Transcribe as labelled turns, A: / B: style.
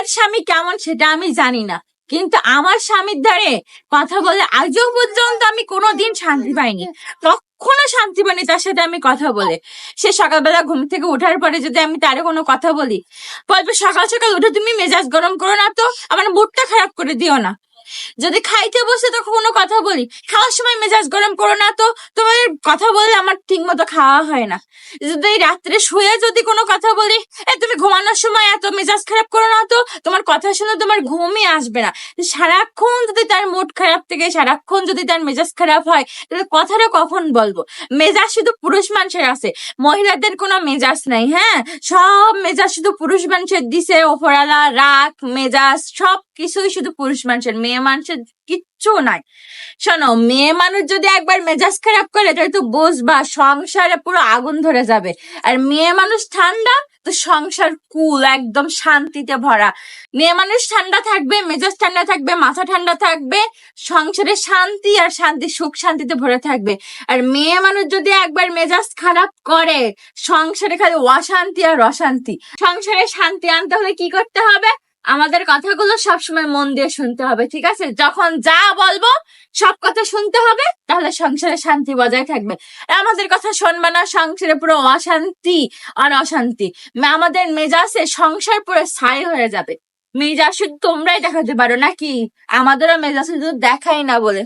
A: কার স্বামী কেমন সেটা আমি জানি না, কিন্তু আমার স্বামীর দ্বারে কথা বলে আজও পর্যন্ত আমি কোনোদিন শান্তি পাইনি, কখনো শান্তি পাইনি তার সাথে আমি কথা বলে। সে সকালবেলা ঘুম থেকে ওঠার পরে যদি আমি তারে কোনো কথা বলি, বলবে সকাল সকাল উঠে তুমি মেজাজ গরম করো না তো, আমার মুডটা খারাপ করে দিও না। যদি খাইতে বসে তো কোনো কথা বলি, খাওয়ার সময় মেজাজ গরম করো না তো, তোমার কথা বললে আমার ঠিক মতো খাওয়া হয় না। যদি রাত্রে শুয়ে যদি কোনো কথা বলি, তুমি ঘুমানোর সময় এত মেজাজ খারাপ করো না তো, তোমার কথা শুনে তোমার ঘুমই আসবে না। সারাক্ষণ যদি তার মুড খারাপ থেকে, সারাক্ষণ যদি তার মেজাজ খারাপ হয়, তাহলে কথাটা কখন বলবো? মেজাজ শুধু পুরুষ মানুষের আছে, মহিলাদের কোনো মেজাজ নাই। হ্যাঁ, সব মেজাজ শুধু পুরুষ মানুষের দিছে ওপরালা, রাগ মেজাজ সব কিছুই শুধু পুরুষ মানুষের, মেয়ে মানুষের কিচ্ছু নাই। শোনো, মেয়ে মানুষ যদি একবার মেজাজ খারাপ করে তাহলে তো বুঝবা সংসারে পুরো আগুন ধরে যাবে। আর মেয়ে মানুষ ঠান্ডা তো সংসার কুল, একদম শান্তিতে ভরা। মেয়ে মানুষ ঠান্ডা থাকবে, মেজাজ ঠান্ডা থাকবে, মাথা ঠান্ডা থাকবে, সংসারে শান্তি আর শান্তি, সুখ শান্তিতে ভরে থাকবে। আর মেয়ে মানুষ যদি একবার মেজাজ খারাপ করে, সংসারে খালি অশান্তি আর অশান্তি। সংসারে শান্তি আনতে হলে কি করতে হবে? আমাদের কথাগুলো সবসময় মন দিয়ে শুনতে হবে, ঠিক আছে? যখন যা বলবো সব কথা শুনতে হবে, তাহলে সংসারে শান্তি বজায় থাকবে। আর আমাদের কথা শুনবে না, সংসারে পুরো অশান্তি আর অশান্তি। আমাদের মেজাজে সংসার পুরো ছাই হয়ে যাবে। মেজাজ শুধু তোমরাই দেখাতে পারো নাকি? আমাদেরও মেজাজ শুধু দেখাই না বলে।